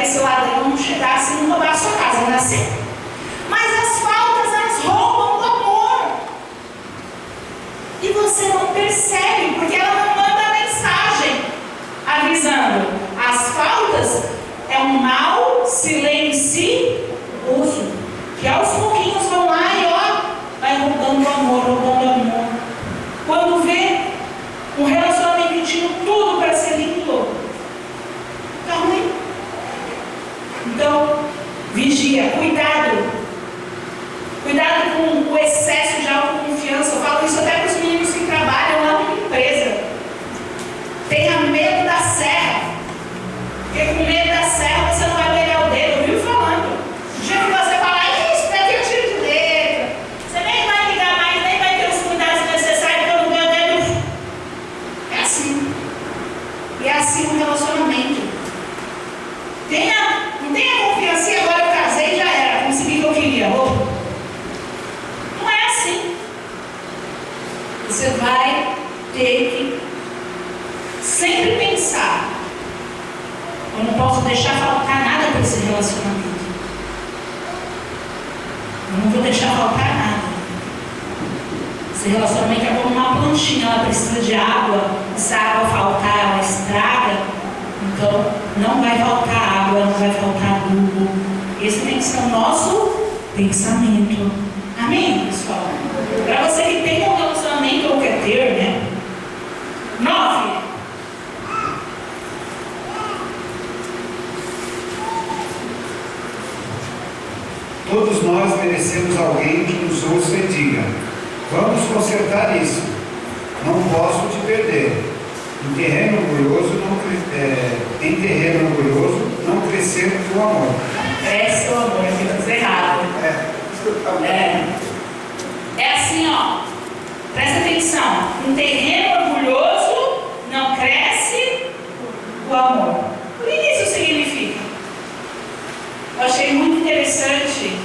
que seu ladrão não chegasse e não roubasse a sua casa, não é assim? Mas as faltas, elas roubam o amor. E você não percebe, porque ela não manda mensagem avisando. As faltas é um mal silencioso, que aos pouquinhos vão lá e ó, vai roubando o amor, roubando o amor. Quando vê um relacionamento que tinha tudo para ser lindo, está ruim. Então, vigia, cuidado. Cuidado com o excesso de autoconfiança. Eu falo isso até para os meninos que trabalham lá numa empresa. Tenha medo da serra. Porque com medo da serra você não vai pegar o dedo, eu vivo falando. O dia que você falar, isso daqui eu tiro de letra. Você nem vai ligar mais, nem vai ter os cuidados necessários para não ver o dedo. É assim. E é assim um relacionamento. Não tenha confiança e agora eu casei e já era, consegui o que eu queria. Não é assim. Você vai ter que sempre pensar: eu não posso deixar faltar nada para esse relacionamento. Eu não vou deixar faltar nada. Esse relacionamento é como uma plantinha, ela precisa de água. Se a água faltar, ela estraga. Então, não vai faltar água, não vai faltar adubo. Esse tem que ser o nosso pensamento. Amém, pessoal? Para você que tem um relacionamento ou quer ter, né? 9. Todos nós merecemos alguém que nos ouça e diga: vamos consertar isso. Não posso te perder. Em terreno orgulhoso não crescer o amor. Cresce o amor, fica errado. É assim, ó. Presta atenção. Um terreno orgulhoso não cresce o amor. O que isso significa? Eu achei muito interessante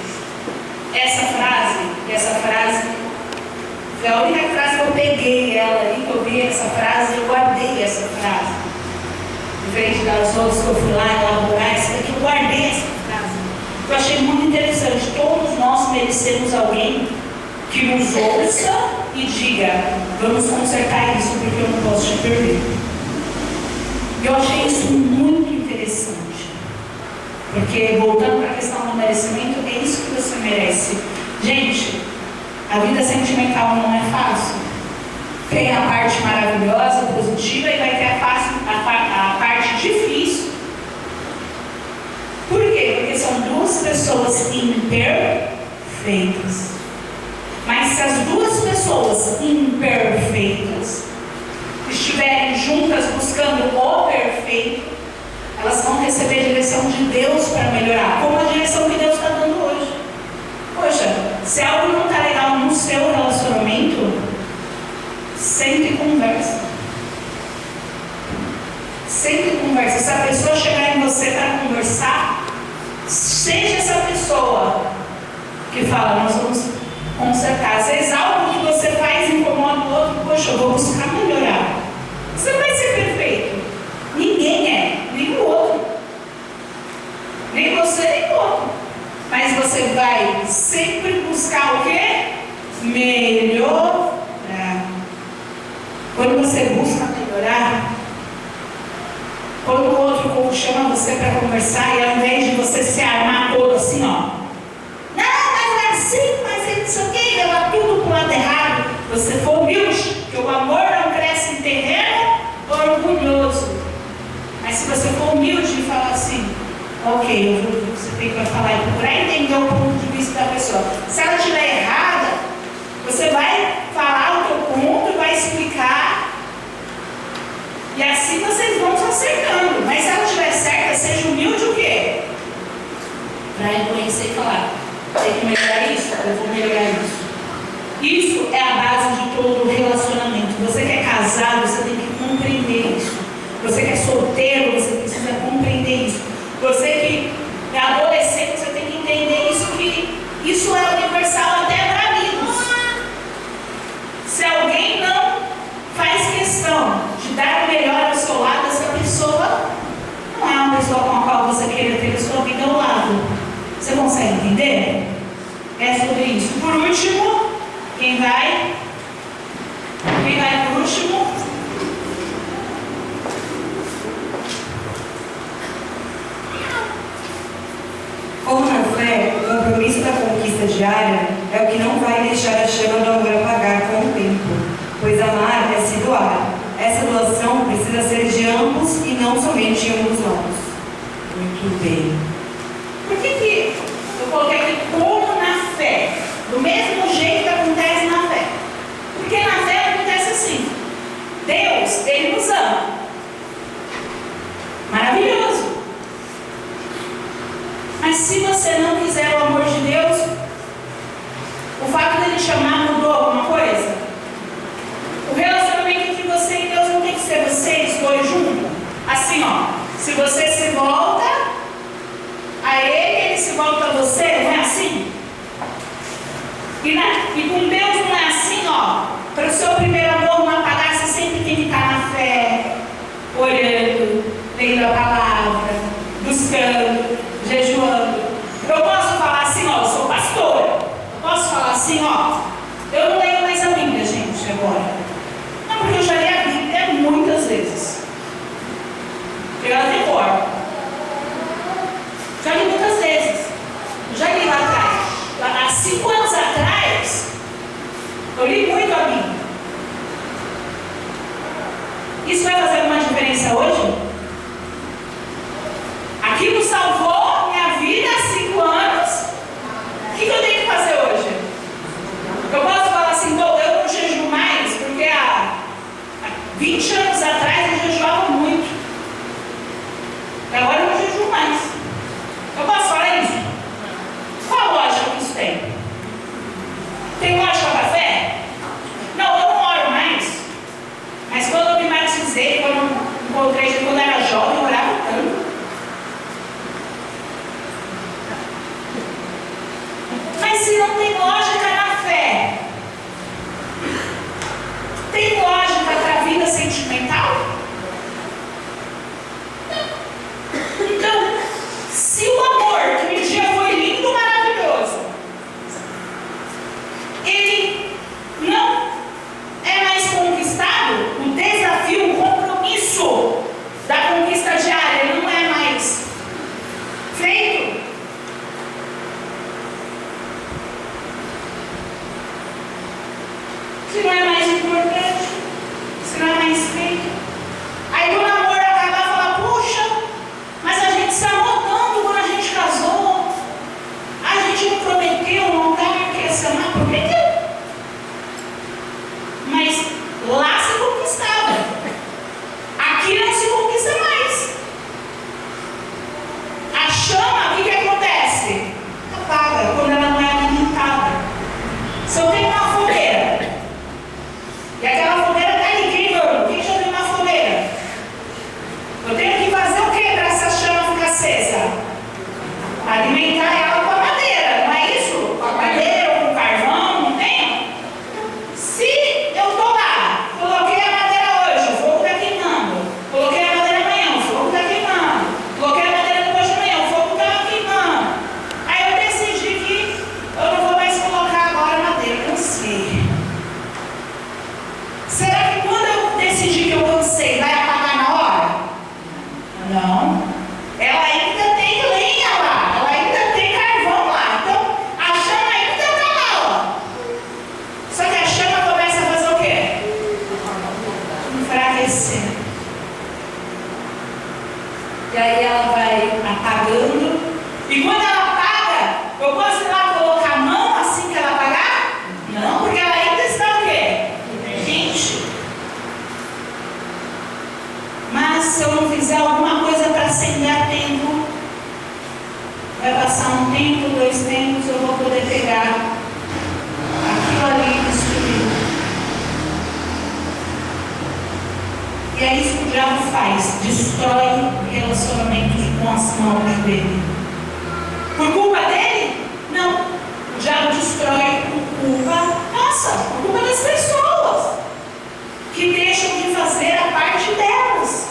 essa frase. E essa frase foi a única frase que eu peguei ela ali, que eu vi essa frase, eu guardei essa frase. Diferente das outras que eu fui lá elaborar, essa daqui eu guardei essa frase. Eu achei muito interessante. Todos nós merecemos alguém que nos ouça e diga: vamos consertar isso porque eu não posso te perder. Eu achei isso muito interessante. Porque, voltando para a questão do merecimento, é isso que você merece. Gente, a vida sentimental não é fácil. Tem a parte maravilhosa, positiva, e vai ter a parte difícil. Por quê? Porque são duas pessoas imperfeitas. Mas se as duas pessoas imperfeitas estiverem juntas buscando o perfeito, elas vão receber a direção de Deus para melhorar, como a direção que Deus está dando hoje. Poxa, se algo não está legal no seu relacionamento, sente e conversa. Sente e conversa. Se a pessoa chegar em você para conversar, seja essa pessoa que fala: nós vamos consertar. Às vezes algo que você faz incomoda o outro. Poxa, eu vou buscar melhorar. Você não vai ser perfeito. Ninguém é, nem o outro. Nem você, nem o outro. Mas você vai sempre buscar o quê? Melhorar. Quando você busca melhorar, quando o outro chama você para conversar, e ao invés de você se armar todo assim, ó, não, mas não é assim, mas é isso aqui, leva tudo para o lado errado, você for humilde, porque o amor não cresce em terreno orgulhoso. Mas se você for humilde e falar assim: ok, você tem que falar e procurar entender o ponto de vista da pessoa. Se ela estiver errada, você vai falar o teu ponto e vai explicar. E assim vocês vão se acertando. Mas se ela estiver certa, seja humilde o quê? Para reconhecer e falar: tem que melhorar isso, eu vou melhorar isso. Isso é a base de todo relacionamento. Você que é casado, você tem que compreender isso. Você que é solteiro, você precisa compreender isso. Você que é adolescente, você tem que entender isso, que isso é universal até para amigos. Se alguém não faz questão de dar o melhor ao seu lado, essa pessoa não é uma pessoa com a qual você queira ter último, quem vai? Quem vai por último? Como na fé, o compromisso da conquista diária é o que não vai deixar a chama do amor apagar com o tempo, pois amar é se doar. Essa doação precisa ser de ambos e não somente de um dos lados. Muito bem. Por que eu coloquei aqui como na fé? Do mesmo jeito que acontece na fé. Porque na fé acontece assim. Deus, Ele nos ama. Maravilhoso. Mas se você não quiser o amor de Deus, o fato dele te amar mudou alguma coisa? O relacionamento entre você e Deus não tem que ser vocês dois juntos? Assim, ó. Se você se volta a Ele, Ele se volta a você, não é assim? E com Deus não é assim, ó. Para o seu primeiro amor não apagar, você sempre tem que estar na fé, orando, lendo a palavra, buscando, jejuando. Eu posso falar assim, ó, eu sou pastora. Eu posso falar assim, ó, eu não leio mais a Bíblia, gente, agora. Não, porque eu já li a Bíblia muitas vezes. Eu ela decoro. Já li muitas vezes. Já li lá atrás. Há 5 anos atrás, eu li muito a Bíblia. Isso vai fazer alguma diferença hoje? Aquilo salvou minha vida há 5 anos. O que eu tenho que fazer hoje? Eu posso falar assim, bom, eu não jejuo mais, porque há 20 anos atrás eu jejuava muito. E agora eu não jejuo mais. Eu posso falar isso? Qual a lógica que isso tem? Tem lógica para a fé? Não, eu não oro mais. Mas quando eu me batizei, quando eu encontrei, quando eu era jovem, eu orava tanto. Mas se não tem lógica na fé, tem lógica para a vida sentimental? Então, se o amor, que um dia foi lindo, maravilhoso, ele não é mais conquistado, o desafio, o compromisso da conquista diária, ele não é mais feito. Se não é mais importante, se não é mais feito, aí o namoro acabar e falar, puxa, mas a gente se amou tanto quando a gente casou, a gente não prometeu, não que ia se amar, prometeu. Mas lá se conquistava, aqui não se conquista mais. A chama, o que acontece? Apaga quando ela não é alimentada. Se eu tenho uma fogueira, e aquela fogueira está ali queimando. Quem já viu uma fogueira? Eu tenho que fazer o que para essa chama ficar acesa? Alimentar ela com a madeira, não é isso? Com a madeira ou com carvão, não tem? Se eu estou lá, coloquei a madeira hoje, o fogo está queimando. Coloquei a madeira amanhã, o fogo está queimando. Coloquei a madeira depois de amanhã, o fogo está queimando. Aí eu decidi que eu não vou mais colocar agora a madeira, cansei. Será que quando eu decidir que eu cansei, vai apagar na hora? Não. Ela ainda tem lenha lá, ela ainda tem carvão lá. Então, a chama ainda está lá, ó. Só que a chama começa a fazer o quê? Enfraquecer. E aí ela vai apagando. E quando ela apaga, eu posso ir lá colocar a mão assim que ela apagar? Não, porque ela ainda está o quê? Quente. Mas se eu não fizer alguma coisa para acender a tempo, vai passar um tempo, 2 tempos, eu vou poder pegar aquilo ali e destruir. E é isso que o diabo faz, destrói relacionamentos com as mãos dele. Por culpa dele? Não. O diabo destrói por culpa nossa, por culpa das pessoas que deixam de fazer a parte delas.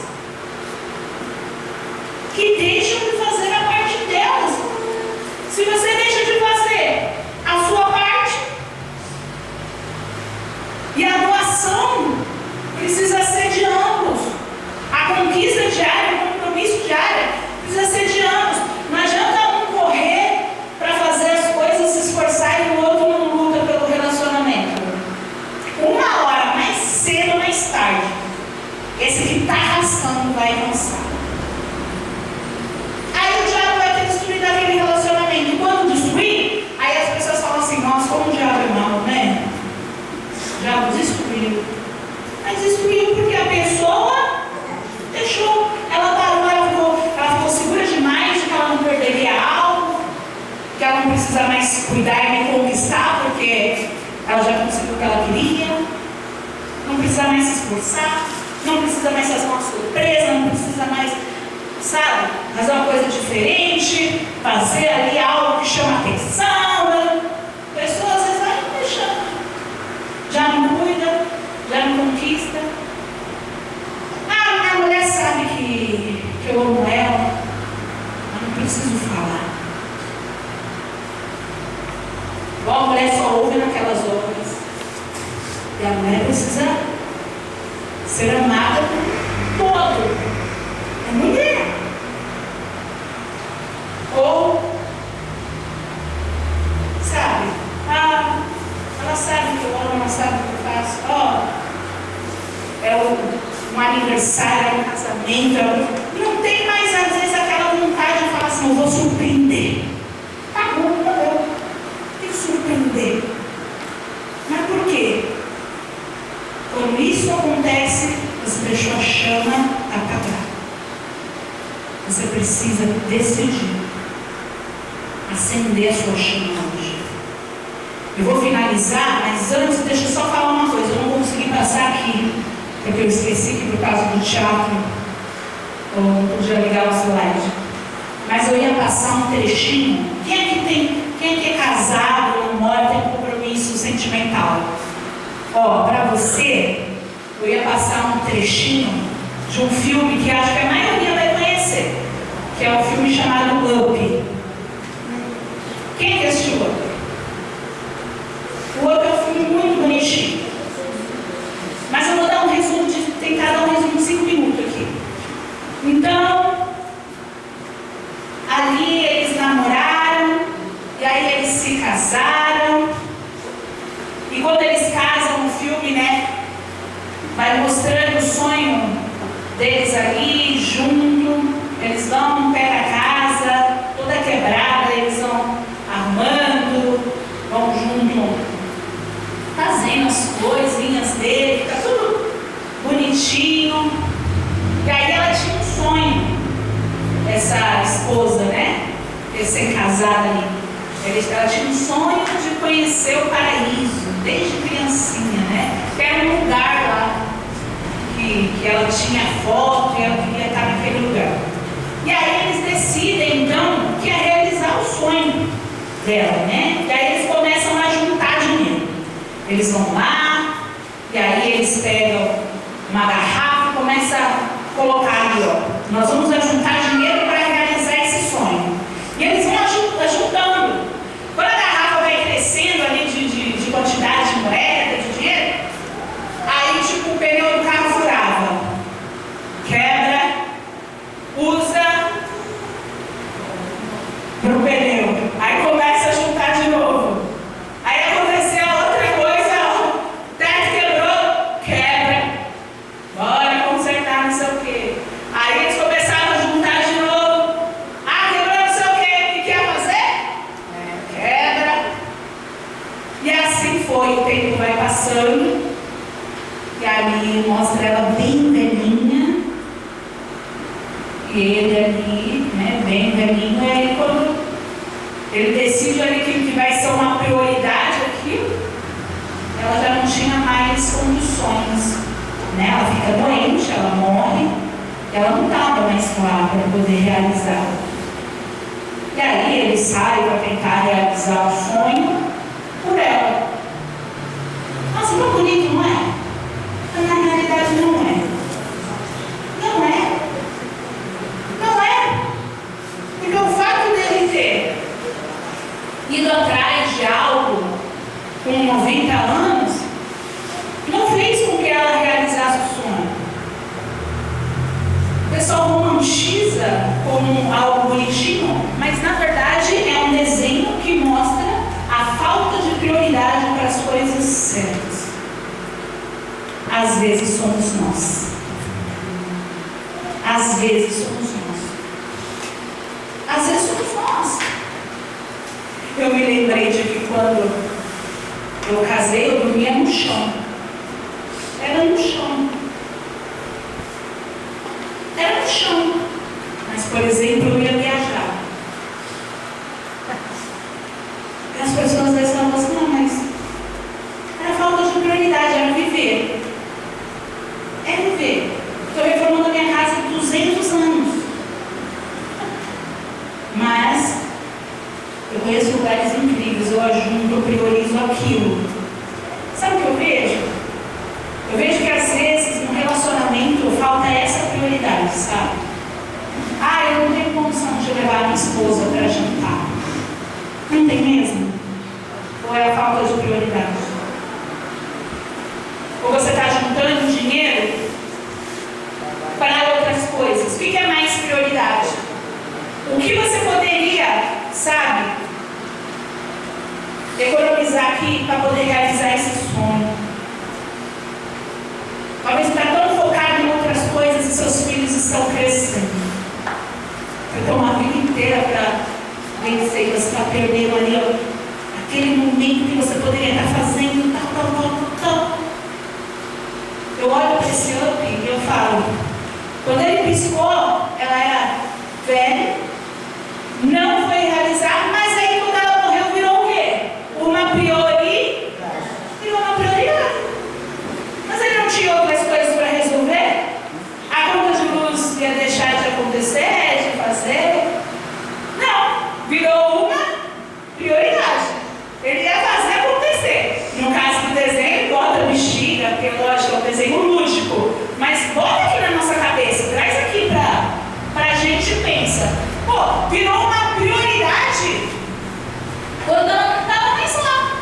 Que deixam de fazer a parte delas. Se você deixa de fazer a sua parte, precisa mais cuidar e me conquistar, porque ela já conseguiu o que ela queria. Não precisa mais se esforçar, não precisa mais fazer uma surpresa, não precisa mais, sabe, fazer uma coisa diferente, fazer ali algo que chama atenção. Né? A pessoa às vezes vai deixando, já não cuida, já não conquista. Ah, minha mulher sabe que eu amo ela, mas não preciso falar. Igual a mulher só ouve naquelas horas. E a mulher precisa ser amada por todo. É mulher. Ou, sabe, ela sabe que eu amo, ela sabe o que eu faço. Ó, é um aniversário, é um casamento. Não tem mais, às vezes, aquela vontade de falar assim, eu vou surpreender. Tá bom, tá bom. Tem que surpreender. Mas por quê? Quando isso acontece, você deixou a chama apagar. Você precisa decidir acender a sua chama hoje. Eu vou finalizar, mas antes deixa eu só falar uma coisa. Eu não consegui passar aqui, porque eu esqueci que por causa do teatro eu não podia ligar o slide. Mas eu ia passar um trechinho. Quem é que é casado, namora, tem compromisso sentimental? Ó, para você, eu ia passar um trechinho de um filme que acho que a maioria vai conhecer, que é um filme chamado Up. Quem que assistiu Up? O Up é um filme muito bonitinho. Mas eu vou dar um resumo, tentar dar um resumo de 5 minutos aqui. Então, ali eles namoraram, e aí eles se casaram. E quando eles casam no filme, né, vai mostrando o sonho deles ali, junto. Eles vão, pegam a casa, toda quebrada, eles vão arrumando, vão junto, fazendo as coisinhas dele, fica tudo bonitinho. E aí ela tinha um sonho, essa esposa, né, recém-casada ali. Ela tinha um sonho de conhecer o paraíso, desde criancinha, né? Que era um lugar lá, que ela tinha foto e ela queria estar naquele lugar. E aí eles decidem, então, que é realizar o sonho dela, né? E aí eles começam a juntar dinheiro. Eles vão lá, e aí eles pegam uma garrafa e começam a colocar ali, ó. Nós vamos juntar dinheiro para realizar esse sonho. E eles vão ajuntando. Quando a garrafa vai crescendo ali de quantidade de moeda, de dinheiro, aí tipo o pneu do carro furava. Quebra, usa pro pneu. Aí começa a juntar de novo. Aí aconteceu outra coisa, o teto quebrou, quebra. Bora consertar não sei o quê. Aí eles começaram a juntar de novo. Ah, quebrou não sei o quê. O que quer fazer? Quebra. E assim foi, o tempo vai passando. E ali mostra ela bem velhinha. E ele ali, né, bem velhinho. E aí quando ele decide ali que vai ser uma prioridade aqui, ela já não tinha mais condições. Né? Ela fica doente, ela morre. Ela não estava mais lá para poder realizar. E aí ele sai para tentar realizar o sonho por ela. Nossa, tão bonito, não é? Mas na realidade não é. Não é. Não é. Porque o fato dele ter ido atrás de algo com 90 anos não fez com que ela realizasse o sonho. O pessoal romantiza como algo bonitinho, mas na verdade é um desenho que mostra a falta de prioridade para as coisas certas. Às vezes somos nós. Às vezes somos nós. Às vezes somos nós. Eu me lembrei de que quando eu casei, eu dormia no chão. Era no chão. Era no chão. Mas, por exemplo, eu ia viajar. Eu conheço lugares incríveis, eu ajunto, eu priorizo aquilo. Sabe o que eu vejo? Eu vejo que às vezes no relacionamento falta essa prioridade, sabe? Ah, eu não tenho condição de levar a minha esposa para jantar. Não tem mesmo? Ou é a falta de prioridade? Ou você está juntando dinheiro para outras coisas? O que é mais prioridade? O que você poderia, sabe, economizar aqui para poder realizar esse sonho? Talvez você está tão focado em outras coisas e seus filhos estão crescendo. Você tem uma vida inteira para vencer e você está perdendo ali, ó, aquele momento que você poderia estar fazendo tal. Eu olho para esse up e eu falo, quando ele piscou, ela era velha, não foi realizar, mas aí quando ela morreu virou o quê? Uma prioridade. Virou uma prioridade. Mas ele não tinha outras coisas para resolver? A conta de luz ia deixar de acontecer, de fazer? Não, virou uma prioridade. Ele ia fazer acontecer. No caso do desenho, bota bexiga, porque lógico é um desenho lúdico. Mas bota aqui na nossa cabeça, traz aqui para a gente pensa. Pô, virou uma prioridade quando ela não estava mais lá.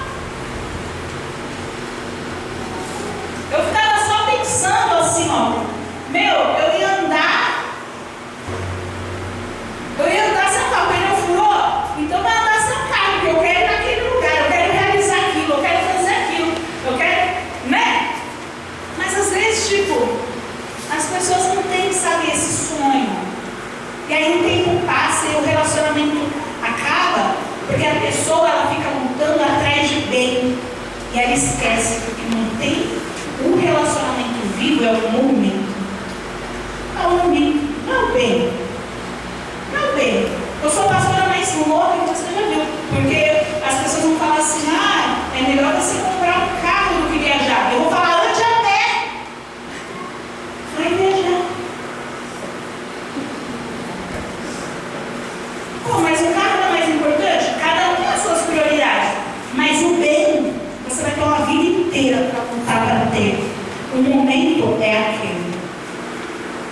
Eu ficava só pensando assim, ó. Meu, eu ia andar sem carro, o pneu furou, então vai andar sem carro, porque eu quero ir naquele lugar, eu quero realizar aquilo, eu quero fazer aquilo, eu quero, né? Mas às vezes, tipo, as pessoas não têm, sabe, esse sonho. E aí o tempo passa e o relacionamento acaba, porque a pessoa ela fica lutando atrás de bem. E ela esquece que o que mantém o relacionamento vivo é o momento. É o momento, não é o bem. Não é o bem. Eu sou pastora mais louca que você já viu. Porque as pessoas vão falar assim, ah, é melhor você comprar um carro do que viajar. Eu vou falar, ande a pé. Vai viajar. Pô, mas o carro não é mais importante? Cada um tem as suas prioridades. Mas o bem, você vai ter uma vida inteira para lutar para ter. O momento é aquele.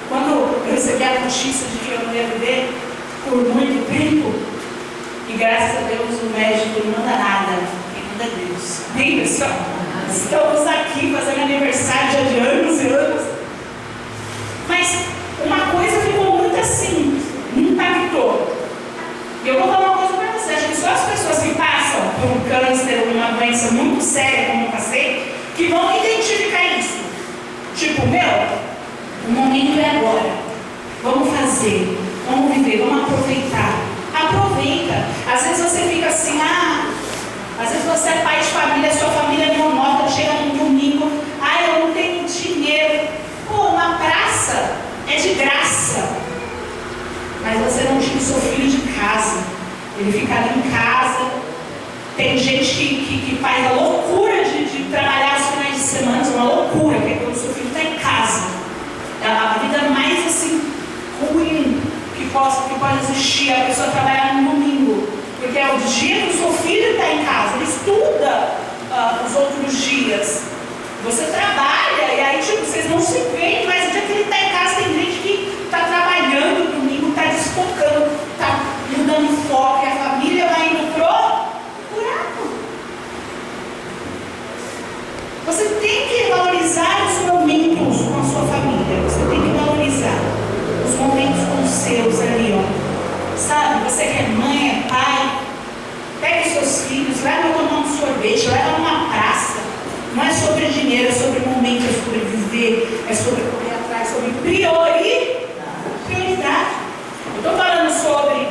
Quando eu recebi a notícia de que eu não ia viver por muito tempo, e graças a Deus o médico não manda nada, quem manda é Deus. Bem, pessoal, estamos aqui fazendo aniversário de anos e anos. Mas uma coisa ficou muito assim, me impactou. E eu vou falar uma coisa para você, acho que só as pessoas que passam por um câncer ou uma doença muito séria, como eu passei, que vão identificar isso. Tipo, meu, o momento é agora. Vamos fazer, vamos viver, vamos aproveitar. Aproveita. Às vezes você fica assim, às vezes você é pai de família, sua família é monótona, chega no domingo, eu não tenho dinheiro. Pô, uma praça é de graça. Mas você não tira o seu filho de casa. Ele fica ali em casa. Tem gente que faz a loucura de trabalhar os finais de semana, uma loucura, que é quando o seu filho está em casa. É a vida mais assim, ruim que pode existir, a pessoa trabalhar no domingo. Porque é o dia que o seu filho está em casa, ele estuda os outros dias. Você trabalha, e aí tipo, vocês não se veem, mas o dia que ele está em casa tem gente que está trabalhando no domingo, está desfocando, está mudando foco, e a família vai indo pro buraco. Você tem que valorizar os momentos com a sua família. Você tem que valorizar os momentos com os seus ali, ó. Sabe? Você que é mãe, é pai, pega os seus filhos, leva tomar um sorvete, leva numa praça. Não é sobre dinheiro, é sobre momento, é sobre viver, é sobre correr atrás, sobre prioridade. Eu estou falando sobre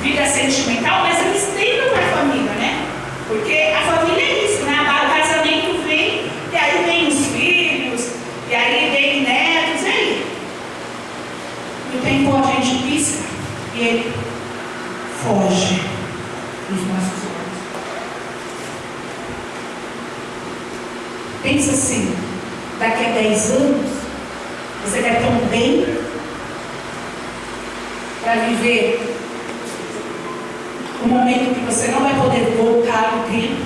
vida sentimental, mas eu estendo para a família, né? Porque a família é isso, né? O casamento vem, e aí vem os filhos, e aí vem netos, e aí? No tempo a gente pisca e ele foge dos nossos olhos. Pensa assim, daqui a 10 anos, você quer ter um bem para viver no momento que você não vai poder voltar o tempo,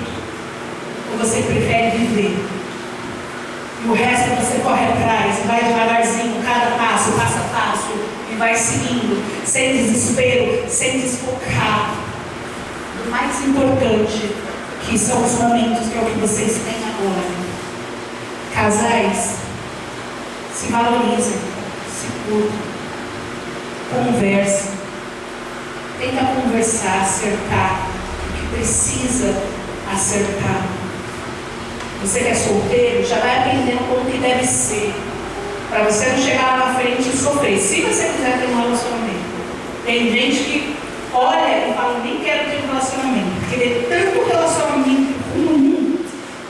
ou você prefere viver? E o resto você corre atrás, vai devagarzinho, cada passo, passo a passo, e vai seguindo, sem desespero, sem desfocar. O mais importante, que são os momentos que é o que vocês têm agora. Casais, se valorizem, se curtam, conversem, tenta conversar, acertar o que precisa acertar. Você que é solteiro, já vai aprendendo como que deve ser, para você não chegar lá na frente e sofrer, se você quiser ter um relacionamento. Tem gente que olha e fala, nem quero ter um relacionamento, porque vê tanto relacionamento ruim,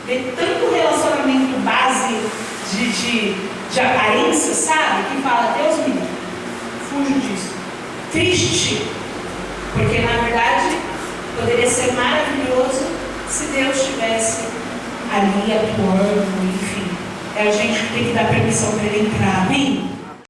vê tanto relacionamento base de aparência, sabe? Que fala, Deus me livre, fujo disso. Triste, porque na verdade poderia ser maravilhoso se Deus estivesse ali atuando, enfim. É a gente que tem que dar permissão para ele entrar, amém?